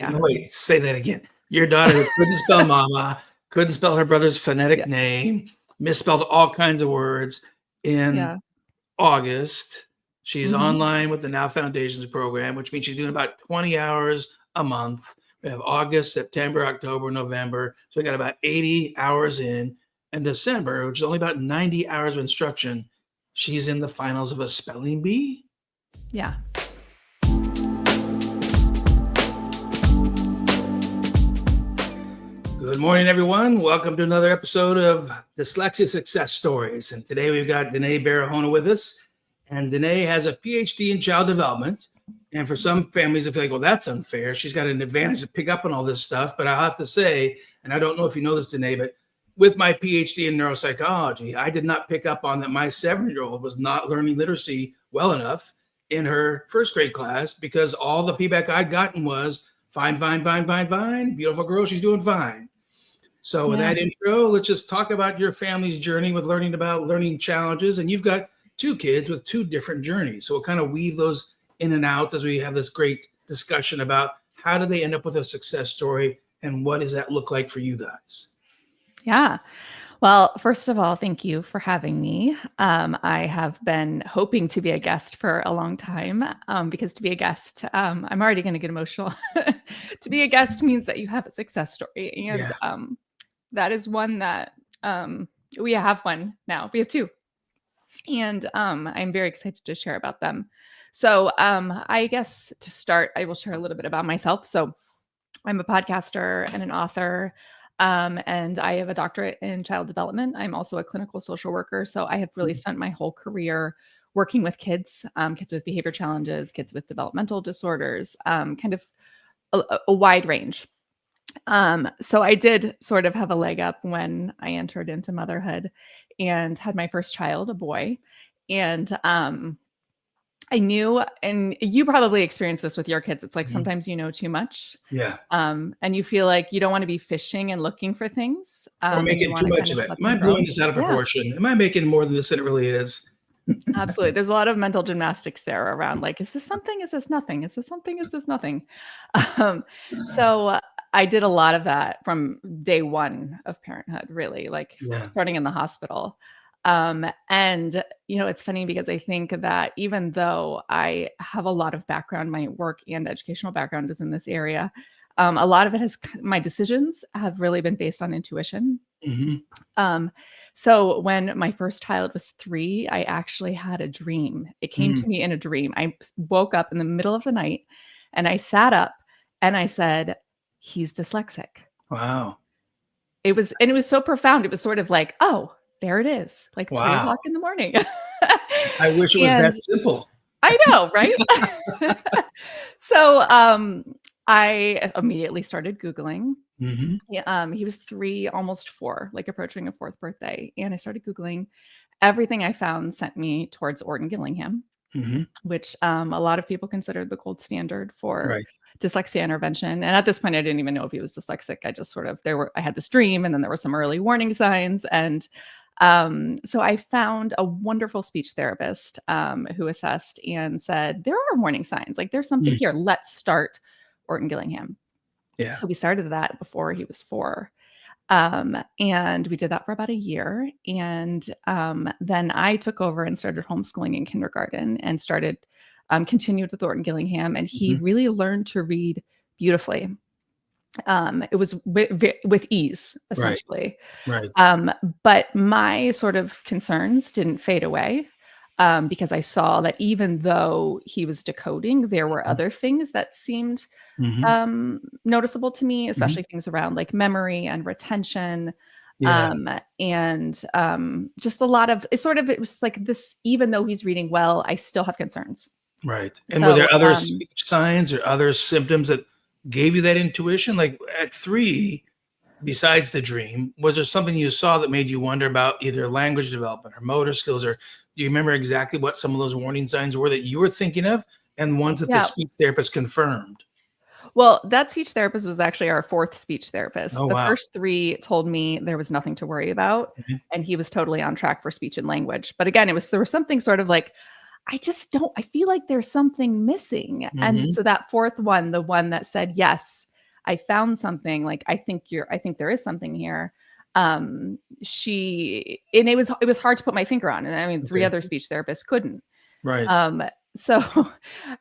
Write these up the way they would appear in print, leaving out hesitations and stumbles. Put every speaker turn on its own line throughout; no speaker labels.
Yeah.
Wait, say that again. Your daughter who couldn't spell mama, couldn't spell her brother's phonetic name, misspelled all kinds of words in August. She's online with the Now Foundations program, which means she's doing about 20 hours a month. We have August, September, October, November. So we got about 80 hours in. And December, which is only about 90 hours of instruction, she's in the finals of a spelling bee.
Yeah.
Good morning, everyone. Welcome to another episode of Dyslexia Success Stories. And today we've got Denaye Barahona with us. And Denaye has a Ph.D. in child development. And for some families, I feel like, well, that's unfair. She's got an advantage to pick up on all this stuff. But I'll have to say, and I don't know if you know this, Denaye, but with my Ph.D. in neuropsychology, I did not pick up on that my 7-year-old was not learning literacy well enough in her first grade class because all the feedback I'd gotten was fine, beautiful girl, she's doing fine. So with that intro, let's just talk about your family's journey with learning about learning challenges. And you've got 2 kids with 2 different journeys. So we'll kind of weave those in and out as we have this great discussion about how do they end up with a success story and what does that look like for you guys?
Yeah. Well, first of all, thank you for having me. I have been hoping to be a guest for a long time because to be a guest, I'm already going to get emotional. To be a guest means that you have a success story. And that is one that we have one now. We have 2. And I'm very excited to share about them. So I guess to start, I will share a little bit about myself. So I'm a podcaster and an author. And I have a doctorate in child development. I'm also a clinical social worker. So I have really spent my whole career working with kids, kids with behavior challenges, kids with developmental disorders, kind of a wide range. So I did sort of have a leg up when I entered into motherhood and had my first child, a boy. And I knew, and you probably experienced this with your kids. It's like sometimes you know too much.
Yeah.
And you feel like you don't want to be fishing and looking for things.
Or making too much of it. Am I blowing this out of proportion? Am I making more than this than it really is?
Absolutely. There's a lot of mental gymnastics there around like, is this something? Is this nothing? Is this something? Is this nothing? So I did a lot of that from day one of parenthood, really, like starting in the hospital. And, it's funny because I think that even though I have a lot of background, my work and educational background is in this area, a lot of it my decisions have really been based on intuition. So when my first child was 3, I actually had a dream. It came to me in a dream. I woke up in the middle of the night and I sat up and I said, he's dyslexic.
Wow.
It was so profound. It was sort of like, oh, there it is, like 3 o'clock in the morning.
I wish it was that simple.
I know, right? So I immediately started Googling. He was 3, almost 4, like approaching a 4th birthday. And I started Googling. Everything I found sent me towards Orton Gillingham, which a lot of people consider the gold standard for dyslexia intervention. And at this point, I didn't even know if he was dyslexic. I just I had this dream and then there were some early warning signs. And so I found a wonderful speech therapist who assessed and said, there are warning signs, like there's something here. Let's start Orton Gillingham.
Yeah.
So we started that before he was 4. And we did that for about a year. And then I took over and started homeschooling in kindergarten and continued with Orton Gillingham. And he really learned to read beautifully. It was with ease, essentially.
Right.
But my sort of concerns didn't fade away. Because I saw that even though he was decoding, there were other things that seemed noticeable to me, especially things around like memory and retention. And just a lot of it was like this, even though he's reading well, I still have concerns.
Right. And were there other speech signs or other symptoms that gave you that intuition? Like at 3, besides the dream, was there something you saw that made you wonder about either language development or motor skills? Or do you remember exactly what some of those warning signs were that you were thinking of and ones that the speech therapist confirmed?
Well, that speech therapist was actually our 4th speech therapist.
Oh,
the
wow.
first 3 told me there was nothing to worry about. And he was totally on track for speech and language. But again, there was something sort of like, I feel like there's something missing. And so that 4th one, the one that said, yes, I found something, like, I think there is something here. And it was hard to put my finger on. And I mean, 3
Okay.
other speech therapists couldn't.
Right.
So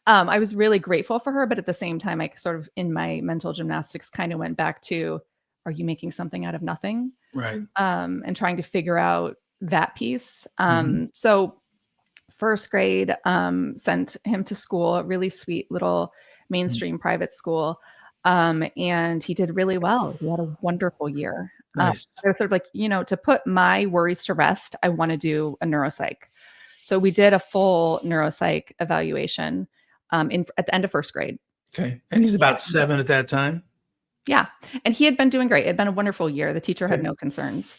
I was really grateful for her, but at the same time, I sort of, in my mental gymnastics, kind of went back to, are you making something out of nothing?
Right.
And trying to figure out that piece.
Mhm.
So first grade, sent him to school, a really sweet little mainstream private school. And he did really well. He had a wonderful year.
Nice.
I was sort of like, to put my worries to rest, I want to do a neuropsych. So we did a full neuropsych evaluation at the end of first grade.
Okay. And he's about 7 at that time?
Yeah. And he had been doing great. It had been a wonderful year. The teacher had
Okay.
no concerns.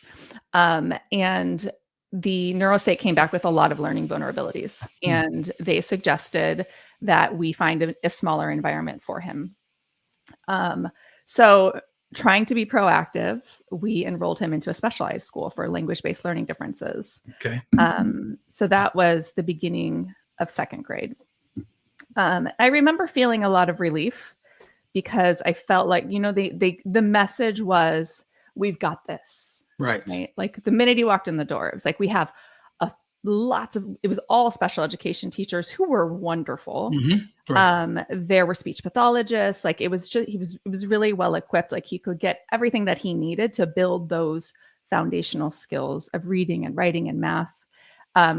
And the neuropsych came back with a lot of learning vulnerabilities. And they suggested that we find a smaller environment for him. So trying to be proactive, we enrolled him into a specialized school for language-based learning differences.
Okay.
So that was the beginning of second grade. I remember feeling a lot of relief because I felt like, the message was, we've got this,
Right.
right? Like the minute he walked in the door, it was like, we have it was all special education teachers who were wonderful.
Right.
There were speech pathologists. Like, it was really well equipped. Like, he could get everything that he needed to build those foundational skills of reading and writing and math,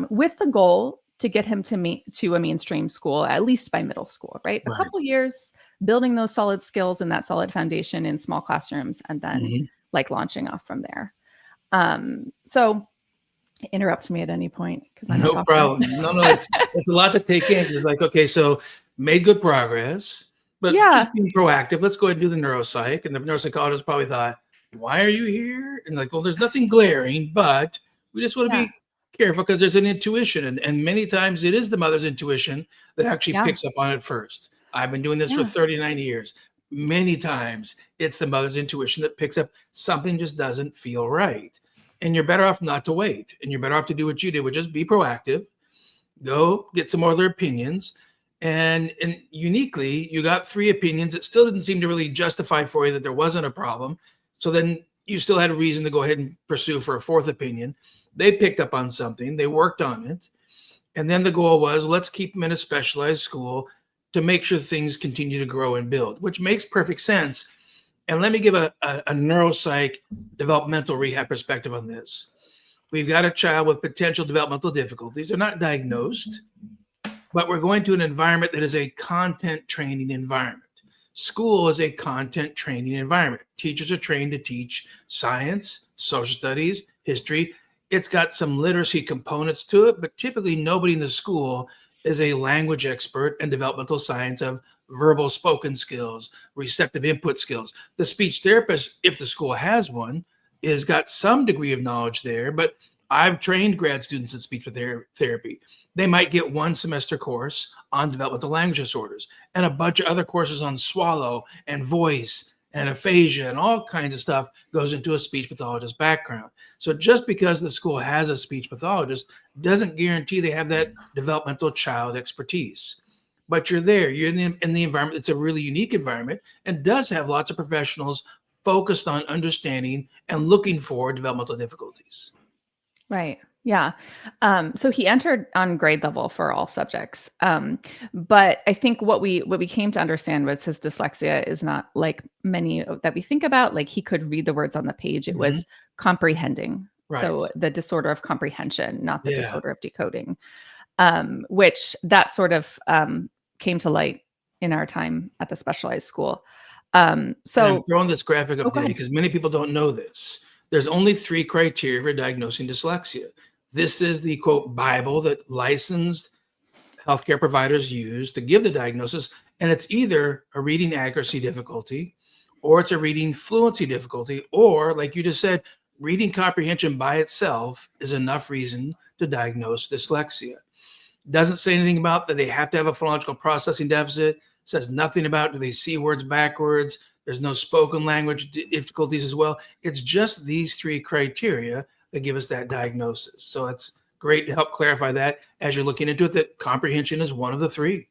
with the goal to get him to a mainstream school, at least by middle school, right? A
Right.
couple years building those solid skills and that solid foundation in small classrooms, and then like launching off from there. So interrupt me at any point because I'm a
No
talker.
problem. No, it's a lot to take in. It's like, okay, so made good progress, but
Yeah.
just being proactive. Let's go ahead and do the neuropsych. And the neuropsychologist probably thought, why are you here? And like, well, there's nothing glaring, but we just want to
Yeah.
be careful because there's an intuition. And many times it is the mother's intuition that actually
Yeah.
picks up on it first. I've been doing this for
Yeah.
39 years. Many times it's the mother's intuition that picks up something just doesn't feel right. And you're better off not to wait. And you're better off to do what you did, which is be proactive, go get some other opinions. And uniquely, you got 3 opinions that still didn't seem to really justify for you that there wasn't a problem. So then you still had a reason to go ahead and pursue for a 4th opinion. They picked up on something, they worked on it. And then the goal was, let's keep them in a specialized school to make sure things continue to grow and build, which makes perfect sense. And let me give a neuropsych developmental rehab perspective on this. We've got a child with potential developmental difficulties. They're not diagnosed, but we're going to an environment that is a content training environment. School is a content training environment. Teachers are trained to teach science, social studies, history. It's got some literacy components to it, but typically nobody in the school is a language expert in developmental science of verbal spoken skills, receptive input skills. The speech therapist, if the school has one, is got some degree of knowledge there, but I've trained grad students in speech therapy. They might get 1 semester course on developmental language disorders and a bunch of other courses on swallow and voice and aphasia and all kinds of stuff goes into a speech pathologist background. So just because the school has a speech pathologist doesn't guarantee they have that developmental child expertise. But you're there, you're in the environment. It's a really unique environment and does have lots of professionals focused on understanding and looking for developmental difficulties.
Right. Yeah. So he entered on grade level for all subjects. But I think what we came to understand was his dyslexia is not like many that we think about. Like, he could read the words on the page. It was comprehending.
Right.
So the disorder of comprehension, not the
Yeah.
disorder of decoding, which that sort of came to light in our time at the specialized school.
And I'm throwing this graphic
Oh,
up
go
there
ahead.
because many people don't know this. There's only 3 criteria for diagnosing dyslexia. This is the quote Bible that licensed healthcare providers use to give the diagnosis. And it's either a reading accuracy difficulty, or it's a reading fluency difficulty, or like you just said, reading comprehension by itself is enough reason to diagnose dyslexia. Doesn't say anything about that they have to have a phonological processing deficit. Says nothing about do they see words backwards. There's no spoken language difficulties as well. It's just these 3 criteria that give us that diagnosis. So it's great to help clarify that as you're looking into it, that comprehension is one of the 3.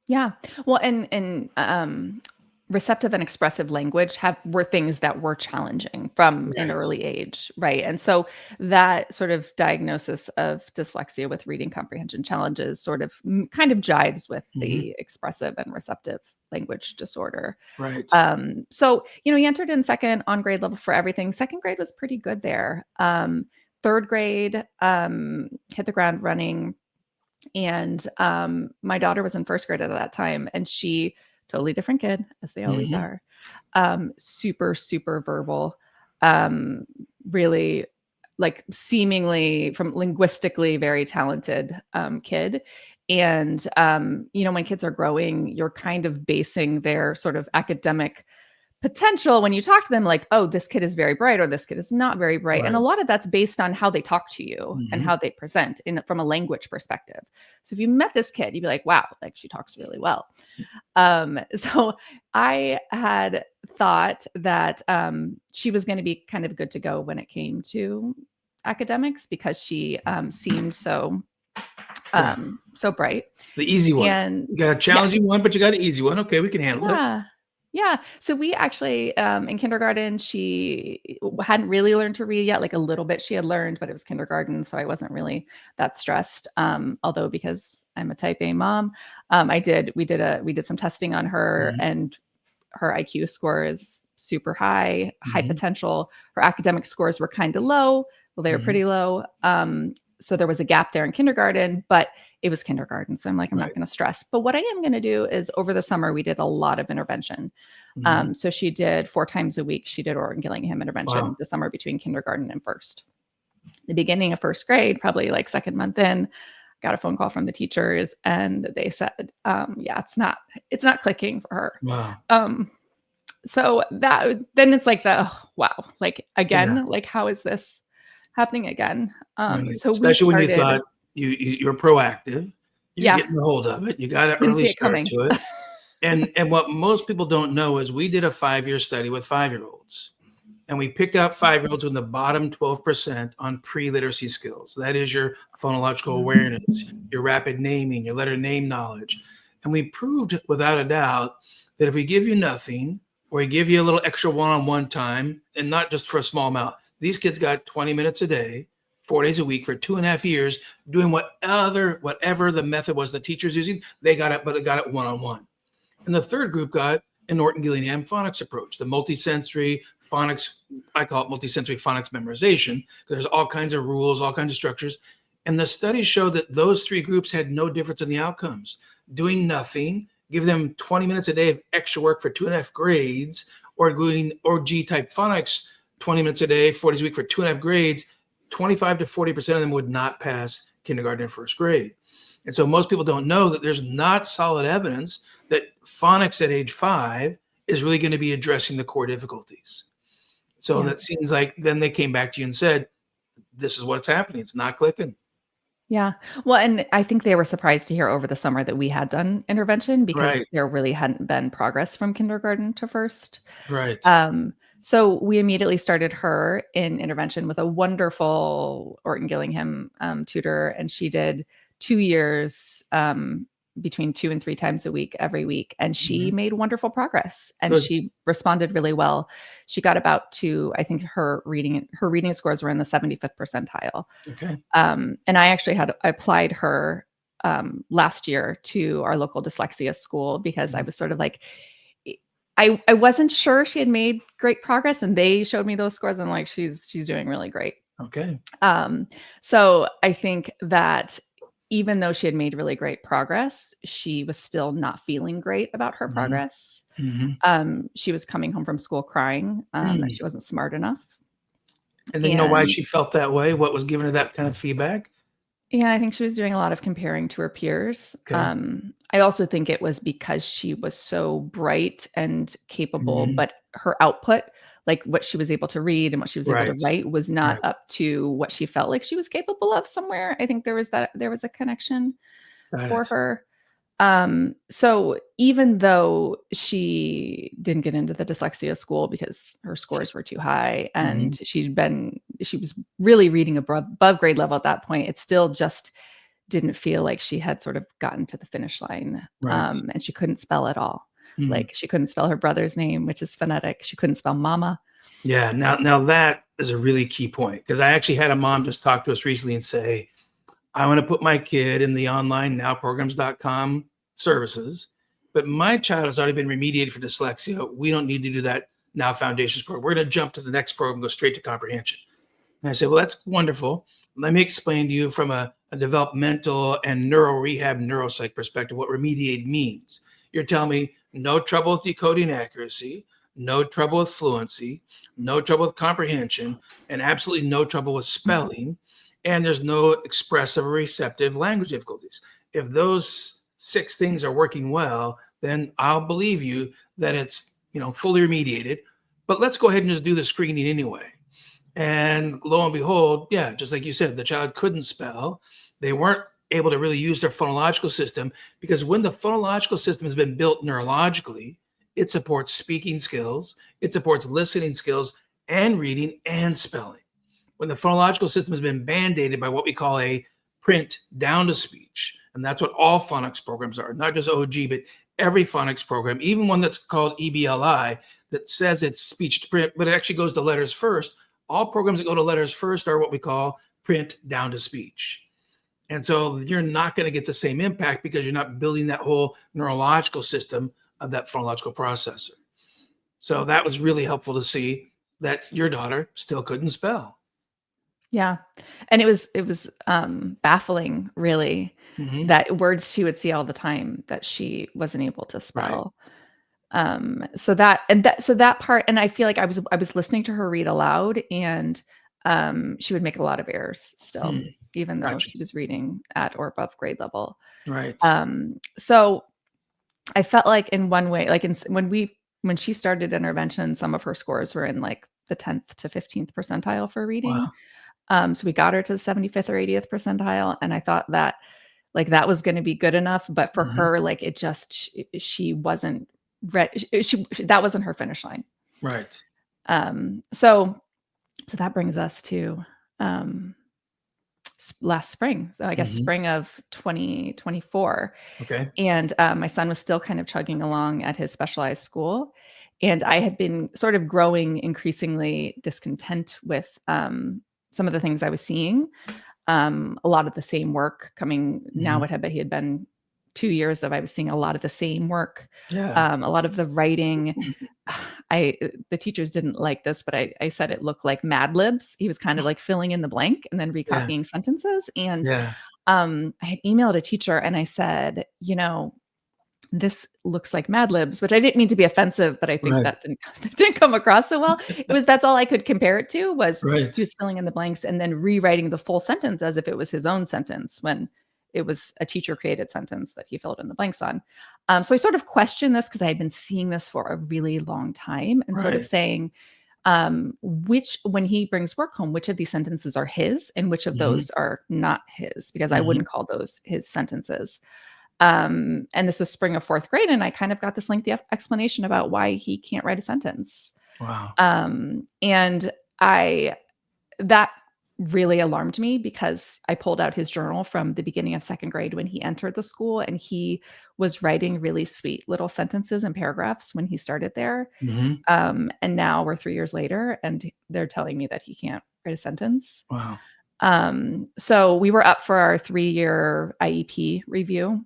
Yeah. Well, and receptive and expressive language were things that were challenging from an
Right.
early age, right? And so that sort of diagnosis of dyslexia with reading comprehension challenges sort of kind of jives with
Hmm.
the expressive and receptive language disorder.
Right.
So, he entered in second on grade level for everything. Second grade was pretty good there. Third grade, hit the ground running. And my daughter was in first grade at that time, and she, totally different kid, as they always
Hmm.
are, super, super verbal, um, really like seemingly from linguistically very talented kid. And, when kids are growing, you're kind of basing their sort of academic potential when you talk to them like, oh, this kid is very bright or this kid is not very bright. And a
Right.
lot of that's based on how they talk to you and
Hmm.
how they present from a language perspective. So if you met this kid, you'd be like, wow, like she talks really well. So I had thought that she was going to be kind of good to go when it came to academics because she seemed
Yeah.
so bright.
The easy one.
And
You got a
yeah,
challenging one, but you got an easy one. Okay, we can handle it.
yeah. Yeah. So we actually, in kindergarten, she hadn't really learned to read yet, like a little bit she had learned, but it was kindergarten. So I wasn't really that stressed. Although because I'm a type A mom, we did some testing on her,
Hmm.
and her IQ score is super high, high
Hmm.
potential. Her academic scores were kind of low. Well, they were
Hmm.
pretty low. So there was a gap there in kindergarten, but it was kindergarten. So I'm like, I'm not
Right.
going to stress. But what I am going to do is over the summer, we did a lot of intervention.
Hmm.
So she did 4 times a week. She did Organ Gillingham intervention
Wow.
the summer between kindergarten and first. The beginning of first grade, probably like second month in, got a phone call from the teachers, and they said, "Yeah, it's not clicking for her."
Wow.
So then it's like wow, like
Yeah.
again, like how is this happening again?
Right.
So we
Especially when you
started,
thought you're proactive, you're
yeah,
getting a hold of it, you got an
didn't
early
see it
start
coming.
to it. And what most people don't know is we did a 5-year study with 5-year-olds, and we picked out 5-year-olds in the bottom 12% on pre-literacy skills. That is your phonological awareness, your rapid naming, your letter name knowledge. And we proved without a doubt that if we give you nothing or we give you a little extra one-on-one time, and not just for a small amount, these kids got 20 minutes a day, 4 days a week for 2.5 years, doing whatever the method was the teacher's using, they got it, but they got it one-on-one. And the third group got an Norton-Gillingham phonics approach, the multisensory phonics. I call it multisensory phonics memorization, because there's all kinds of rules, all kinds of structures. And the studies show that those three groups had no difference in the outcomes. Doing nothing, give them 20 minutes a day of extra work for 2.5 grades, or doing or G-type phonics 20 minutes a day, 4 days a week for 2.5 grades, 25 to 40% of them would not pass kindergarten and first grade. And so most people don't know that there's not solid evidence that phonics at age 5 is really going to be addressing the core difficulties. So
Yeah.
that seems like then they came back to you and said, this is what's happening. It's not clicking.
Yeah. Well, and I think they were surprised to hear over the summer that we had done intervention because
Right.
there really hadn't been progress from kindergarten to first.
Right.
Um, so we immediately started her in intervention with a wonderful Orton Gillingham tutor, and she did 2 years, between 2 and 3 times a week, every week, and she
Mhm.
made wonderful progress. And
Good.
she responded really well. She got about to, I think her reading scores were in the 75th percentile.
Okay.
And I actually I applied her last year to our local dyslexia school because I
Mhm.
was sort of like, I wasn't sure she had made great progress, and they showed me those scores, and I'm like, she's doing really great.
Okay.
Um, so I think that even though she had made really great progress, she was still not feeling great about her
Mhm.
progress.
Mhm.
She was coming home from school crying that
Mm.
she wasn't smart enough.
And then you know why
And
she felt that way? What was giving her that kind of feedback?
yeah, I think she was doing a lot of comparing to her peers.
Okay.
I also think it was because she was so bright and capable,
Mhm.
but her output, like what she was able to read and what she was able to
Right.
write, was
Right.
not up to what she felt like she was capable of somewhere. I think there was a connection
Got
for
it.
her. So even though she didn't get into the dyslexia school because her scores were too high and
Mhm.
she was really reading above grade level at that point, it still just didn't feel like she had sort of gotten to the finish line.
Right.
And she couldn't spell at all. Like she couldn't spell her brother's name, which is phonetic. She couldn't spell mama.
Yeah. Now that is a really key point, because I actually had a mom just talk to us recently and say, I want to put my kid in the online nowprograms.com services, but my child has already been remediated for dyslexia. We don't need to do that Now Foundations program. We're going to jump to the next program, go straight to Comprehension. And I said, well, that's wonderful. Let me explain to you from a developmental and neuro rehab neuropsych perspective what remediate means. You're telling me no trouble with decoding accuracy, no trouble with fluency, no trouble with comprehension, and absolutely no trouble with spelling. And there's no expressive or receptive language difficulties. If those 6 things are working well, then I'll believe you that it's, fully remediated. But let's go ahead and just do the screening anyway. And lo and behold, yeah, just like you said, the child couldn't spell. They weren't able to really use their phonological system, because when the phonological system has been built neurologically, it supports speaking skills, it supports listening skills, and reading and spelling. When the phonological system has been band-aided by what we call a print down to speech, and that's what all phonics programs are, not just OG, but every phonics program, even one that's called EBLI, that says it's speech to print, but it actually goes to letters first. All programs that go to letters first are what we call print down to speech. And so you're not going to get the same impact because you're not building that whole neurological system of that phonological processor. So that was really helpful to see that your daughter still couldn't spell.
Yeah. And it was baffling, really, that words she would see all the time that she wasn't able to spell. So that part, and I feel like I was listening to her read aloud, and she would make a lot of errors still, even though
Gotcha.
she was reading at or above grade level.
Right.
So I felt like in one way, like when she started intervention, some of her scores were in like the 10th to 15th percentile for reading.
Wow.
So we got her to the 75th or 80th percentile, and I thought that like that was going to be good enough, but for her, like it just she wasn't ready. She that wasn't her finish line.
Right.
So that brings us to last spring. So I guess spring of 2024.
Okay.
And my son was still kind of chugging along at his specialized school. And I had been sort of growing increasingly discontent with some of the things I was seeing. A lot of the same work coming now. He had been 2 years of I was seeing a lot of the same work.
Yeah.
A lot of the writing. The teachers didn't like this, but I said it looked like Mad Libs. He was kind of like filling in the blank and then recopying sentences. And
Yeah.
I had emailed a teacher and I said, this looks like Mad Libs, which I didn't mean to be offensive, but I think that didn't come across so well. That's all I could compare it to was he was filling in the blanks and then rewriting the full sentence as if it was his own sentence when it was a teacher created sentence that he filled in the blanks on. So I sort of questioned this because I had been seeing this for a really long time and sort of saying, when he brings work home, which of these sentences are his and which of those are not his, because I wouldn't call those his sentences. And this was spring of 4th grade. And I kind of got this lengthy explanation about why he can't write a sentence.
Wow.
And that really alarmed me because I pulled out his journal from the beginning of 2nd grade when he entered the school, and he was writing really sweet little sentences and paragraphs when he started there. And now we're 3 years later and they're telling me that he can't write a sentence.
Wow.
So we were up for our 3-year IEP review.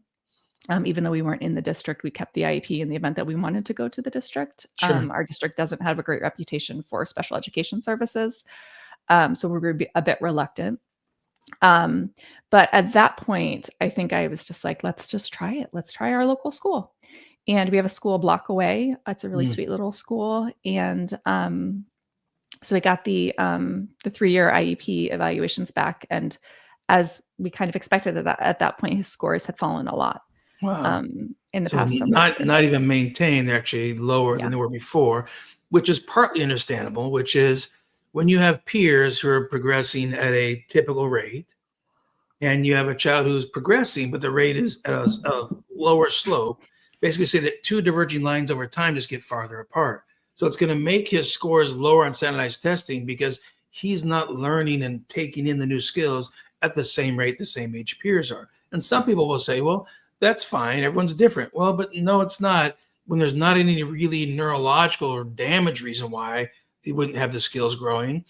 Even though we weren't in the district, we kept the IEP in the event that we wanted to go to the district. Our district doesn't have a great reputation for special education services. So we were a bit reluctant. But at that point, I think I was just like, let's just try it. Let's try our local school. And we have a school a block away. It's a really sweet little school. And so we got the 3-year IEP evaluations back. And as we kind of expected at that point, his scores had fallen a lot.
Wow.
In the past several years.
Not even maintained, they're actually lower than they were before, which is partly understandable, which is when you have peers who are progressing at a typical rate and you have a child who's progressing, but the rate is at a lower slope, basically say that 2 diverging lines over time just get farther apart. So it's going to make his scores lower on standardized testing because he's not learning and taking in the new skills at the same rate the same age peers are. And some people will say, well, that's fine. Everyone's different. Well, but no, it's not, when there's not any really neurological or damage reason why they wouldn't have the skills growing.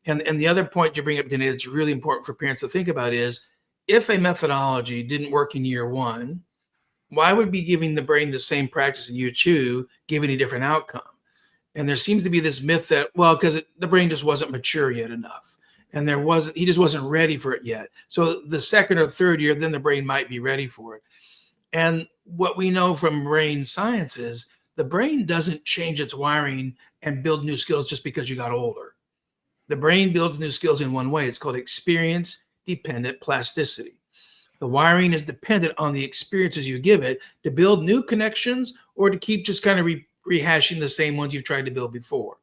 And the other point you bring up, Danae, that's really important for parents to think about is if a methodology didn't work in year one, why would be giving the brain the same practice in year two give any different outcome? And there seems to be this myth that, well, because the brain just wasn't mature yet enough. And he just wasn't ready for it yet. So the second or third year, then the brain might be ready for it. And what we know from brain science is the brain doesn't change its wiring and build new skills just because you got older. The brain builds new skills in one way. It's called experience-dependent plasticity. The wiring is dependent on the experiences you give it to build new connections or to keep just kind of rehashing the same ones you've tried to build before.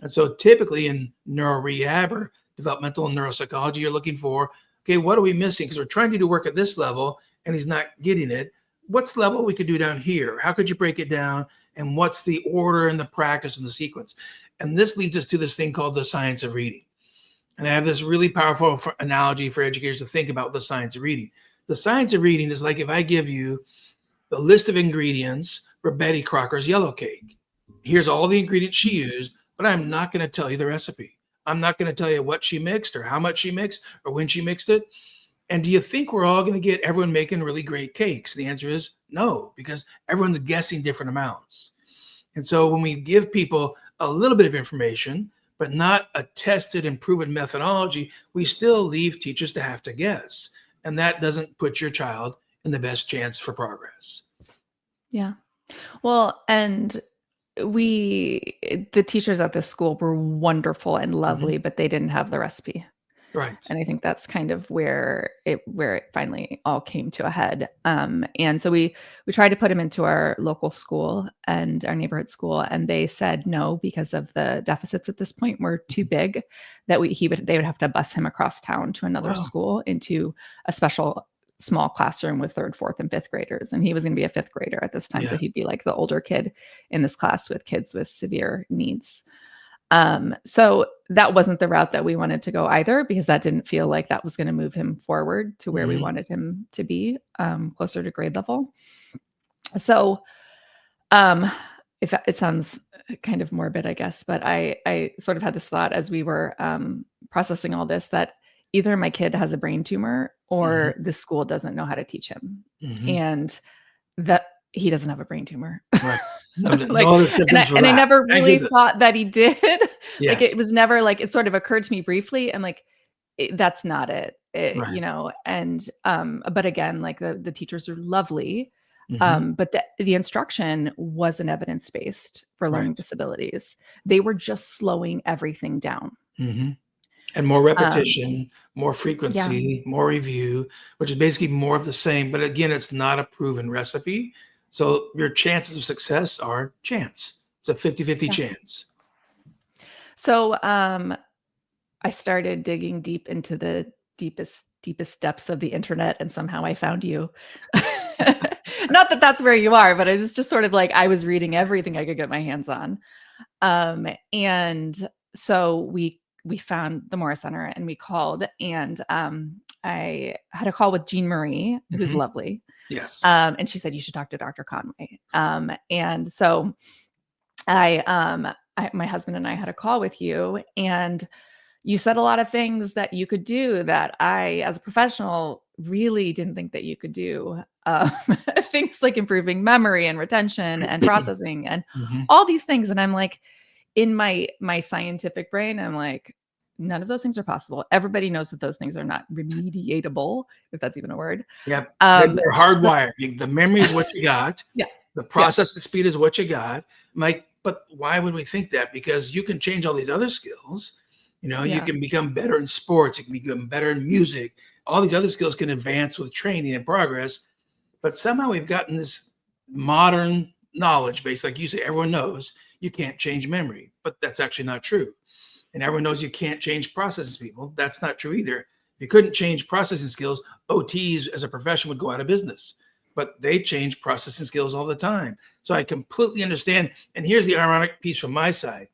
And so typically in neuro rehab or developmental neuropsychology, you're looking for, okay, what are we missing? Because we're trying to do work at this level and he's not getting it. What's the level we could do down here? How could you break it down? And what's the order and the practice and the sequence? And this leads us to this thing called the science of reading. And I have this really powerful analogy for educators to think about the science of reading. The science of reading is like if I give you the list of ingredients for Betty Crocker's yellow cake. Here's all the ingredients she used, but I'm not going to tell you the recipe. I'm not going to tell you what she mixed or how much she mixed or when she mixed it. And do you think we're all going to get everyone making really great cakes? The answer is no, because everyone's guessing different amounts. And so when we give people a little bit of information, but not a tested and proven methodology, we still leave teachers to have to guess. And that doesn't put your child in the best chance for progress.
Yeah. Well, and the teachers at this school were wonderful and lovely, but they didn't have the recipe.
Right.
And I think that's kind of where it finally all came to a head. And so we tried to put him into our local school and our neighborhood school, and they said no because of the deficits at this point were too big that they would have to bus him across town to another school into a special small classroom with third, fourth, and fifth graders. And he was going to be a fifth grader at this time. So he'd be like the older kid in this class with kids with severe needs. So that wasn't the route that we wanted to go either, because that didn't feel like that was going to move him forward to where we wanted him to be, closer to grade level. So, if it sounds kind of morbid, I guess, but I sort of had this thought as we were, processing all this, that either my kid has a brain tumor or the school doesn't know how to teach him, and that he doesn't have a brain tumor.
Right. No,
Like,
no other symptoms
and I never really
this.
thought that he did. Like,
Yes.
it was never like, it sort of occurred to me briefly, and like, that's not it,
Right.
you know. And but again, like the teachers are lovely,
Mhm.
but the instruction wasn't evidence based for learning
Right.
disabilities. They were just slowing everything down.
Mhm. And more repetition, more
Yeah,
frequency, more review, which is basically more of the same. But again, it's not a proven recipe. So your chances of success are chance. It's a 50-50
yeah.
chance.
So I started digging deep into the deepest depths of the internet, and somehow I found you. Not that that's where you are, but it was just sort of like I was reading everything I could get my hands on. And so we found the Morris Center and we called, and I had a call with Jean Marie, who's
Mhm.
lovely.
Yes.
And she said, you should talk to Dr. Conway. And so my husband and I had a call with you, and you said a lot of things that you could do that I, as a professional, really didn't think that you could do. Things like improving memory and retention and processing and
Mhm.
all these things. And I'm like, in my scientific brain, I'm like, none of those things are possible. Everybody knows that those things are not remediatable, if that's even a word.
Yep. They're
Um, but
hardwired. The memory is what you got.
yeah,
The
yeah,
processing speed is what you got. Like, but why would we think that? Because you can change all these other skills. You
yeah,
can become better in sports. You can become better in music. All these other skills can advance with training and progress. But somehow we've gotten this modern knowledge base, like you say, everyone knows you can't change memory, but that's actually not true. And everyone knows you can't change processing speed. Well, that's not true either. If you couldn't change processing skills, OTs as a profession would go out of business. But they change processing skills all the time. So I completely understand. And here's the ironic piece from my side.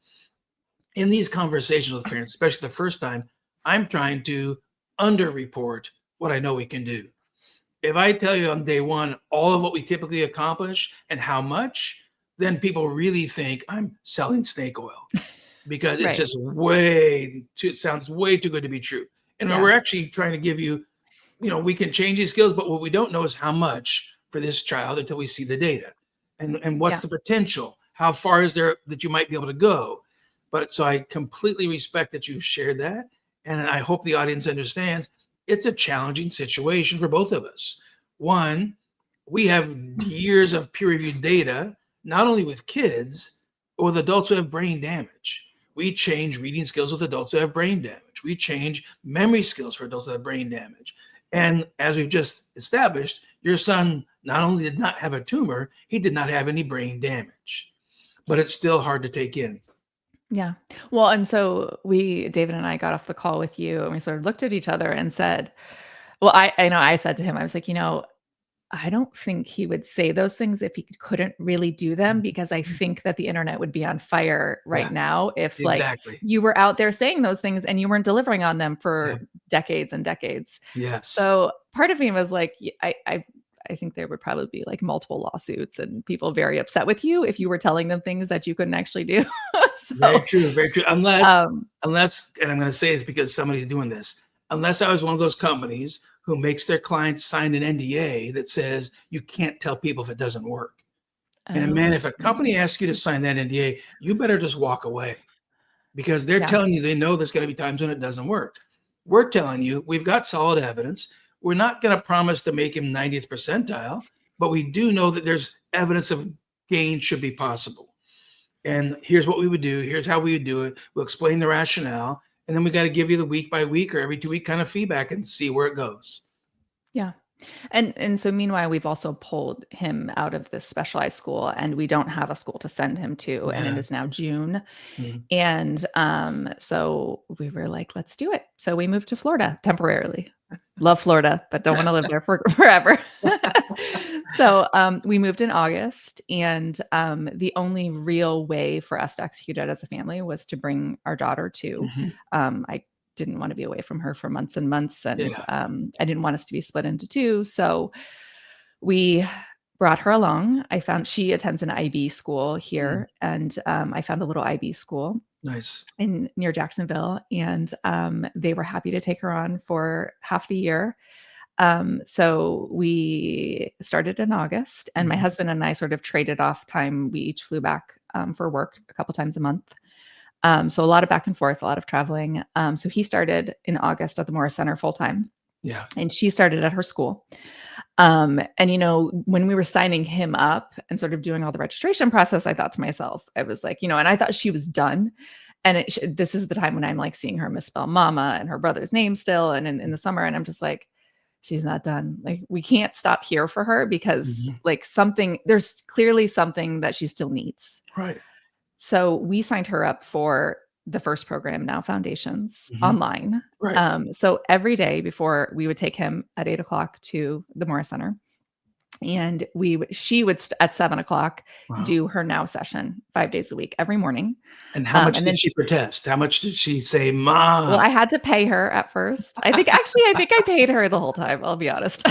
In these conversations with parents, especially the first time, I'm trying to underreport what I know we can do. If I tell you on day one all of what we typically accomplish and how much, then people really think I'm selling snake oil because it's
Right.
just it sounds way too good to be true. And
Yeah.
we're actually trying to give you, we can change these skills, but what we don't know is how much for this child until we see the data. And what's
Yeah.
the potential? How far is there that you might be able to go? But so I completely respect that you've shared that. And I hope the audience understands it's a challenging situation for both of us. One, we have years of peer-reviewed data, not only with kids, but with adults who have brain damage. We change reading skills with adults who have brain damage. We change memory skills for adults who have brain damage. And as we've just established, your son not only did not have a tumor, he did not have any brain damage. But it's still hard to take in.
Yeah. Well, and so David and I got off the call with you and we sort of looked at each other and said, well, I know I said to him, I was like, I don't think he would say those things if he couldn't really do them, because I think that the internet would be on fire right
Yeah,
now if like
exactly.
you were out there saying those things and you weren't delivering on them
Yeah.
for decades and decades.
Yes.
So part of me was like, I think there would probably be like multiple lawsuits and people very upset with you if you were telling them things that you couldn't actually do.
Very
So,
true. Very true. Unless,
um,
and I'm going to say it's because somebody's doing this. Unless I was one of those companies who makes their clients sign an NDA that says you can't tell people if it doesn't work. And man, if a company asks you to sign that NDA, you better just walk away because they're
Yeah.
telling you they know there's going to be times when it doesn't work. We're telling you we've got solid evidence. We're not going to promise to make him 90th percentile, but we do know that there's evidence of gain should be possible. And here's what we would do. Here's how we would do it. We'll explain the rationale. And then we got to give you the week by week or every 2 week kind of feedback and see where it goes.
Yeah. And so meanwhile, we've also pulled him out of this specialized school and we don't have a school to send him to. And it
Yeah.
is now June.
Mhm.
And so we were like, let's do it. So we moved to Florida temporarily. Love Florida, but don't want to live there forever. So we moved in August, and the only real way for us to execute it as a family was to bring our daughter to.
Mhm.
I didn't want to be away from her for months and months, and
Yeah.
I didn't want us to be split into two. So we brought her along. She attends an IB school here, and I found a little IB school
Nice.
near Jacksonville, and they were happy to take her on for half the year. So we started in August, and my
Mhm.
husband and I sort of traded off time. We each flew back for work a couple times a month. So a lot of back and forth, a lot of traveling. So he started in August at the Morris Center full time,
Yeah.
and she started at her school. And when we were signing him up and sort of doing all the registration process, I thought to myself, I was like, and I thought she was done. And this is the time when I'm like seeing her misspell mama and her brother's name still. And in the summer, and I'm just like, she's not done. Like, we can't stop here for her because
Mhm.
like there's clearly something that she still needs.
Right.
So we signed her up for the first program, Now Foundations,
Mhm.
online.
Right.
So every day before, we would take him at 8:00 to the Morris Center, and she would at 7:00
Wow.
do her Now session 5 days a week, every morning.
And how much
And
did
then
she protest? How much did she say,
well,
"Ma"?
I had to pay her at first. I think I paid her the whole time, I'll be honest.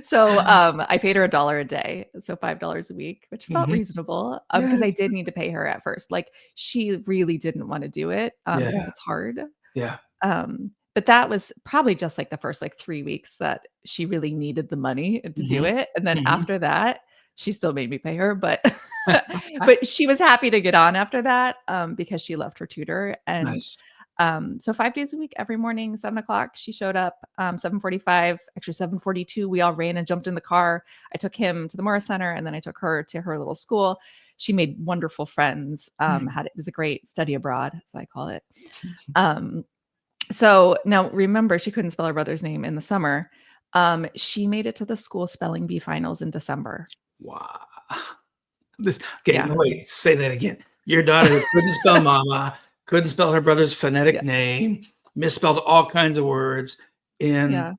So, I paid her $1 a day, so $5 a week, which felt
Mhm.
reasonable, because I
Yes.
did need to pay her at first. Like, she really didn't wanna do it, because
Yeah.
it's hard.
Yeah.
But that was probably just, like, the first, like, 3 weeks that she really needed the money to do
Mhm.
it, and then
Mhm.
after that, she still made me pay her, but but she was happy to get on after that, because she loved her tutor, and
Nice.
so 5 days a week, every morning, 7:00, she showed up, 7:45, actually 7:42, we all ran and jumped in the car. I took him to the Morris Center, and then I took her to her little school. She made wonderful friends, it was a great study abroad, as I call it. Um, so now remember, she couldn't spell her brother's name in the summer. She made it to the school spelling bee finals in December.
Wow. Okay,
Yeah.
no, wait, say that again. Your daughter who couldn't spell mama, couldn't spell her brother's phonetic
Yeah.
name, misspelled all kinds of words in
Yeah.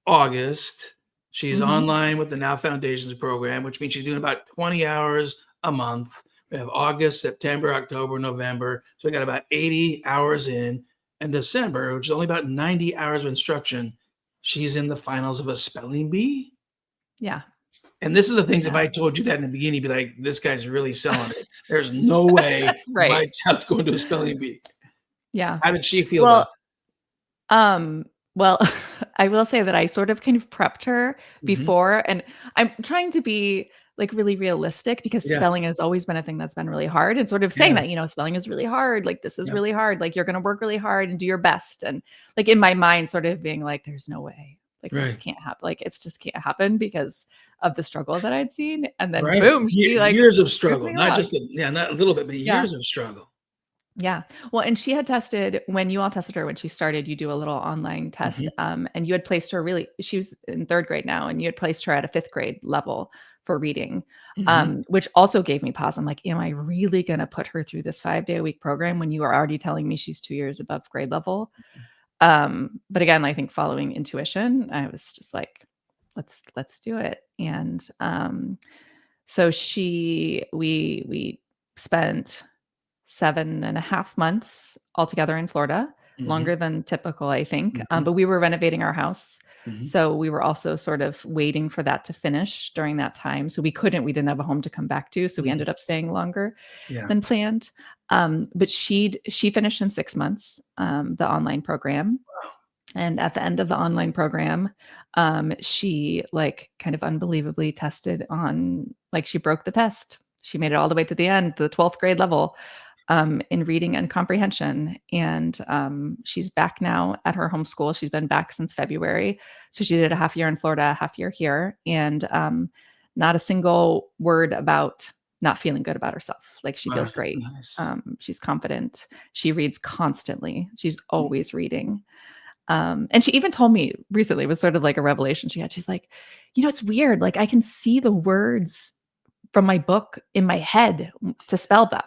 August. She's
Mhm.
online with the Now Foundations program, which means she's doing about 20 hours a month. We have August, September, October, November. So we got about 80 hours in. And December, which is only about 90 hours of instruction, she's in the finals of a spelling bee.
Yeah.
And this is the things, if
Yeah.
I told you that in the beginning, you'd be like, this guy's really selling it. There's no way
Right.
my child's going to a spelling bee.
Yeah.
How did she feel about
Well, Um, well, I will say that I sort of kind of prepped her
it?
before, and I'm trying to be like really realistic because
Yeah,
spelling has always been a thing that's been really hard, and sort of saying
yeah,
that, spelling is really hard, like this is
yeah.
really hard, like you're going to work really hard and do your best. And like in my mind, sort of being like, there's no way, like this
Right,
can't happen. Like it's just can't happen because of the struggle that I'd seen. And then
right.
boom, she like
Years of
moved
struggle,
me
not
along.
just not a little bit, but
Yeah.
years of struggle.
Yeah. Well, and she had tested when you all tested her when she started, you do a little online test.
Mhm,
And you had placed her really, she was in third grade now, and you had placed her at a fifth grade level for reading,
mhm.
which also gave me pause. I'm like, am I really going to put her through this 5-day a week program when you are already telling me she's 2 years above grade level? But again, I think following intuition, I was just like, let's do it. And so we spent 7.5 months altogether in Florida,
Mhm,
longer than typical, I think.
mhm,
But we were renovating our house.
mhm,
So we were also sort of waiting for that to finish during that time. So we didn't have a home to come back to. So we
mhm.
ended up staying longer
Yeah.
than planned. But she finished in 6 months, the online program.
Wow.
And at the end of the online program, she like kind of unbelievably tested on, like, she broke the test. She made it all the way to the end, to the 12th grade level, in reading and comprehension. And she's back now at her homeschool. She's been back since February. So she did a half year in Florida, a half year here, and not a single word about not feeling good about herself. Like she
Wow.
feels great.
Nice.
She's confident. She reads constantly. She's
Mhm.
always reading. And she even told me recently, it was sort of like a revelation she had. She's like, it's weird. Like I can see the words from my book in my head to spell them.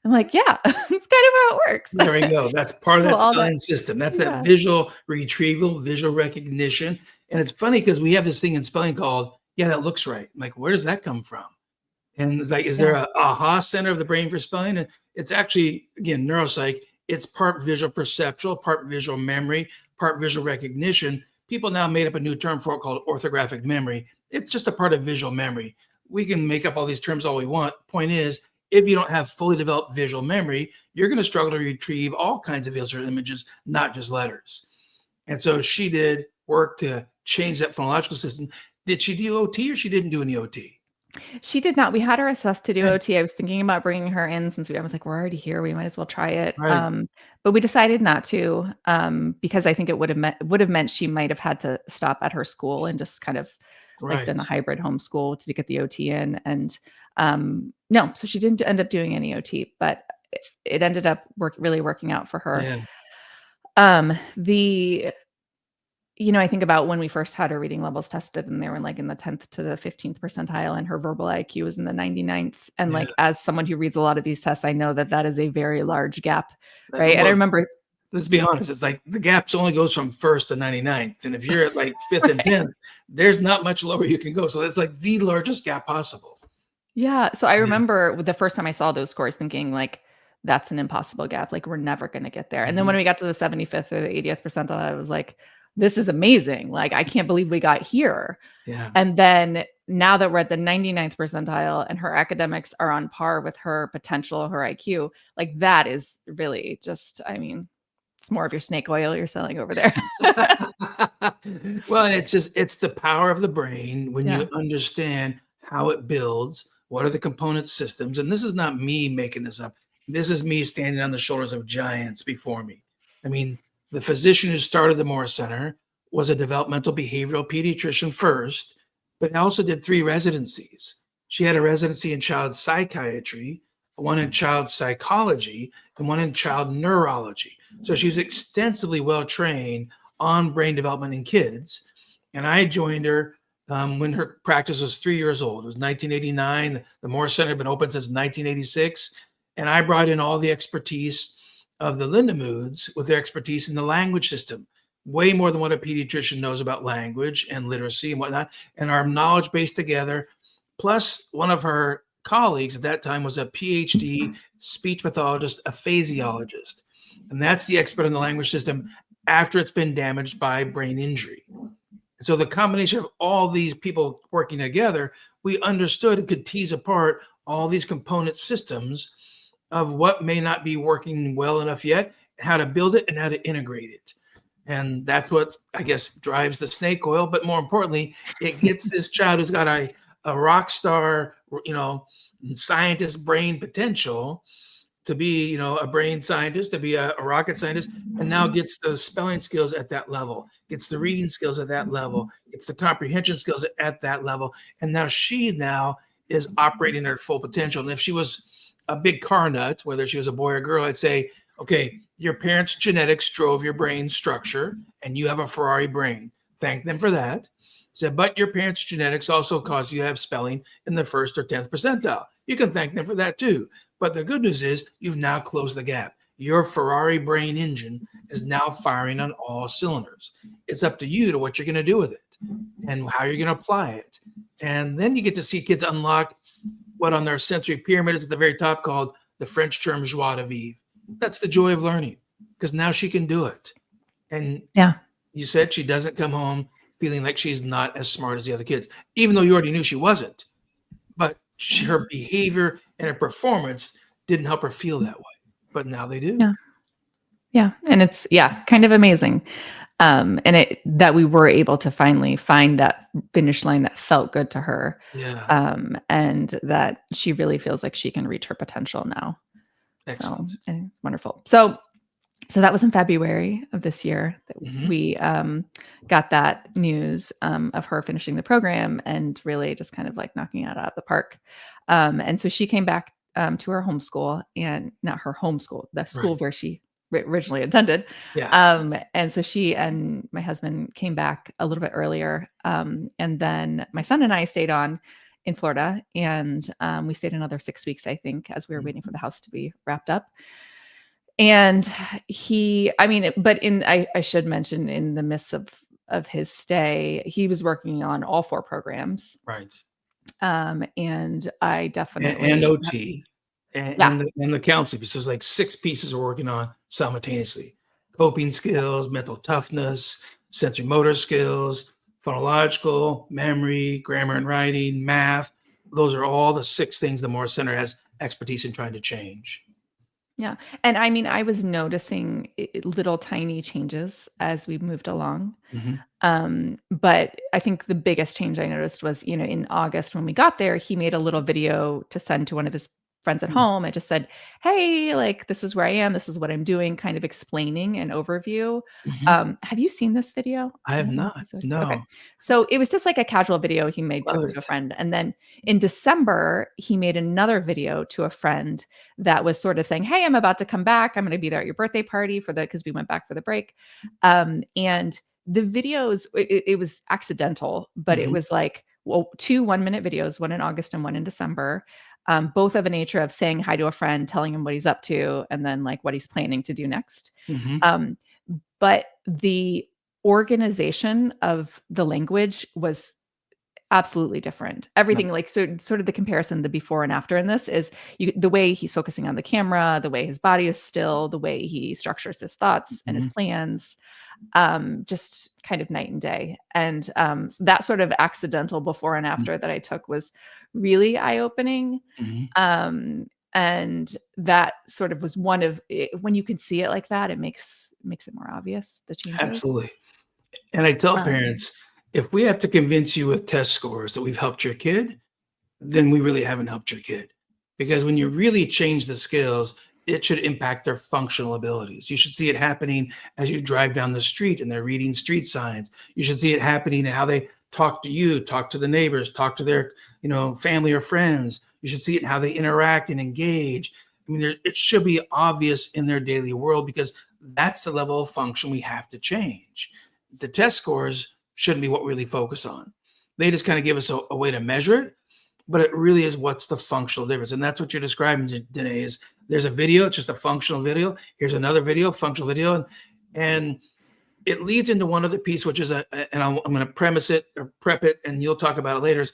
I'm like, yeah, it's kind of how it works.
There we go. That's part of
Well,
that
all that,
spelling system. That's that
yeah,
visual retrieval, visual recognition. And it's funny because we have this thing in spelling called, yeah, that looks right. I'm like, where does that come from? And it's like, is there
yeah,
a aha center of the brain for spelling? And it's actually, again, neuropsych, it's part visual perceptual, part visual memory, part visual recognition. People now made up a new term for it called orthographic memory. It's just a part of visual memory. We can make up all these terms all we want. Point is, if you don't have fully developed visual memory, you're going to struggle to retrieve all kinds of visual images, not just letters. And so she did work to change that phonological system. Did she do OT or she didn't do any OT?
she did not. We had her assessed to do
Okay.
OT. I was thinking about bringing her in since I was like, we're already here. We might as well try it.
Right.
But we decided not to, because I think it would have meant she might have had to stop at her school and just kind of like
Right.
done a hybrid homeschool to get the OT in. And no, so she didn't end up doing any OT, but it ended up really working out for her.
Yeah.
The I think about when we first had her reading levels tested, and they were like in the 10th to the 15th percentile, and her verbal IQ was in the 99th. And
Yeah.
like, as someone who reads a lot of these tests, I know that that is a very large gap, right? And I
Well,
remember,
let's be honest. It's like the gaps only goes from first to 99th. And if you're at like fifth and
right?
10th, there's not much lower you can go. So that's like the largest gap possible.
Yeah. So I
Yeah.
remember the first time I saw those scores thinking like, that's an impossible gap. Like we're never going to get there. And then when
Mhm.
we got to the 75th or the 80th percentile, I was like, this is amazing. Like, I can't believe we got here.
Yeah.
And then now that we're at the 99th percentile and her academics are on par with her potential, her IQ, like that is really just, I mean, it's more of your snake oil you're selling over there.
Well, it's the power of the brain when you
Yeah.
understand how it builds, what are the component systems. And this is not me making this up. This is me standing on the shoulders of giants before me. I mean, the physician who started the Moore Center was a developmental behavioral pediatrician first, but also did 3 residencies. She had a residency in child psychiatry, one in child psychology, and one in child neurology. So she was extensively well trained on brain development in kids. And I joined her when her practice was 3 years old. It was 1989. The Moore Center had been open since 1986. And I brought in all the expertise of the Lindemoods with their expertise in the language system, way more than what a pediatrician knows about language and literacy and whatnot. And our knowledge base together, plus one of her colleagues at that time was a Ph.D. speech pathologist, a phasiologist. And that's the expert in the language system after it's been damaged by brain injury. So the combination of all these people working together, we understood and could tease apart all these component systems of what may not be working well enough yet, how to build it and how to integrate it. And that's what I guess drives the snake oil. But more importantly, it gets this child who's got a rock star, scientist brain potential to be, a brain scientist, to be a rocket scientist, and now gets the spelling skills at that level, gets the reading skills at that level, gets the comprehension skills at that level. And now she is operating at her full potential. And if she was a big car nut, whether she was a boy or girl, I'd say, okay, your parents' genetics drove your brain structure and you have a Ferrari brain. Thank them for that. Said, but your parents' genetics also caused you to have spelling in the 1st or 10th percentile. You can thank them for that too. But the good news is you've now closed the gap. Your Ferrari brain engine is now firing on all cylinders. It's up to you to what you're going to do with it and how you're going to apply it. And then you get to see kids unlock what on their sensory pyramid is at the very top called the French term joie de vivre. That's the joy of learning, because now she can do it. And you said she doesn't come home feeling like she's not as smart as the other kids, even though you already knew she wasn't. But her behavior and her performance didn't help her feel that way. But now they do.
Yeah. And it's, kind of amazing. And that we were able to finally find that finish line that felt good to her.
Yeah.
And that she really feels like she can reach her potential now.
Excellent.
So, and wonderful. So that was in February of this year that we got that news of her finishing the program and really just kind of like knocking it out of the park. And so she came back to her homeschool, and not her homeschool, the school where she originally attended.
Yeah.
And so she and my husband came back a little bit earlier. And then my son and I stayed on in Florida, and we stayed another 6 weeks, I think, as we were waiting for the house to be wrapped up. And I should mention, in the midst of his stay, he was working on all 4 programs.
Right.
And I definitely
and OT and the counseling piece. There's like 6 pieces we're working on simultaneously: coping skills, mental toughness, sensory motor skills, phonological, memory, grammar and writing, math. Those are all the 6 things the Morris Center has expertise in trying to change.
Yeah. And I mean, I was noticing little tiny changes as we moved along. But I think the biggest change I noticed was, in August when we got there, he made a little video to send to one of his friends at home. I just said, hey, like, this is where I am. This is what I'm doing, kind of explaining an overview. Have you seen this video?
I have not. No.
Okay. So it was just like a casual video he made to a friend. And then in December, he made another video to a friend that was sort of saying, hey, I'm about to come back. I'm going to be there at your birthday party because we went back for the break. And the videos, it was accidental, but it was like, 2 1-minute videos, one in August and one in December. Both of a nature of saying hi to a friend, telling him what he's up to, and then like what he's planning to do next. But the organization of the language was absolutely different. Everything like, so sort of the comparison, the before and after in this is the way he's focusing on the camera, the way his body is still, the way he structures his thoughts and his plans, just kind of night and day. And so that sort of accidental before and after that I took was really eye-opening. And that sort of was one of it, when you can see it like that, it makes it more obvious, the changes.
Absolutely. And I tell parents, if we have to convince you with test scores that we've helped your kid, then we really haven't helped your kid. Because when you really change the skills, it should impact their functional abilities. You should see it happening as you drive down the street and they're reading street signs. You should see it happening in how they talk to you, talk to the neighbors, talk to their, family or friends. You should see it in how they interact and engage. I mean, it should be obvious in their daily world, because that's the level of function we have to change. The test scores shouldn't be what we really focus on. They just kind of give us a way to measure it, but it really is what's the functional difference. And that's what you're describing, Denaye, is there's a video, it's just a functional video. Here's another video, functional video. And it leads into one other piece, which is and I'm going to premise it or prep it, and you'll talk about it later.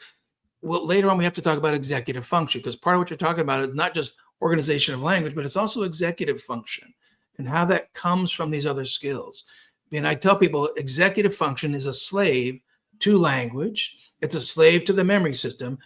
Later on, we have to talk about executive function, because part of what you're talking about is not just organization of language, but it's also executive function and how that comes from these other skills. And I tell people executive function is a slave to language. It's a slave to the memory system.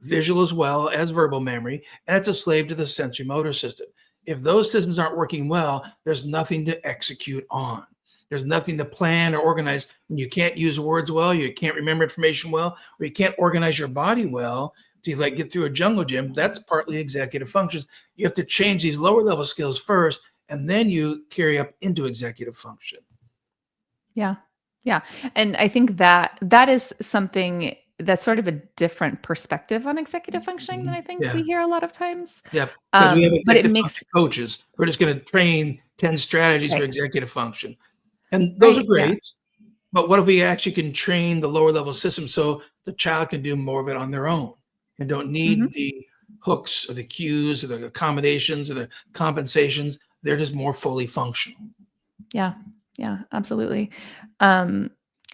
visual as well as verbal memory, and it's a slave to the sensory motor system. If those systems aren't working well, there's nothing to execute on. There's nothing to plan or organize. When you can't use words well, you can't remember information well, or you can't organize your body well to like get through a jungle gym, that's partly executive functions. You have to change these lower level skills first, and then you carry up into executive function.
Yeah. Yeah. And I think that is something that's sort of a different perspective on executive functioning than I think
Yeah.
we hear a lot of times.
Yeah. Because we have
But it
executive
makes
function coaches. We're just going to train 10 strategies for
right,
executive function. And those are
right, yeah.
great. But what if we actually can train the lower level system so the child can do more of it on their own and don't
Mhm.
need the hooks or the cues or the accommodations or the compensations? They're just more fully functional.
Yeah. Yeah, absolutely. Um,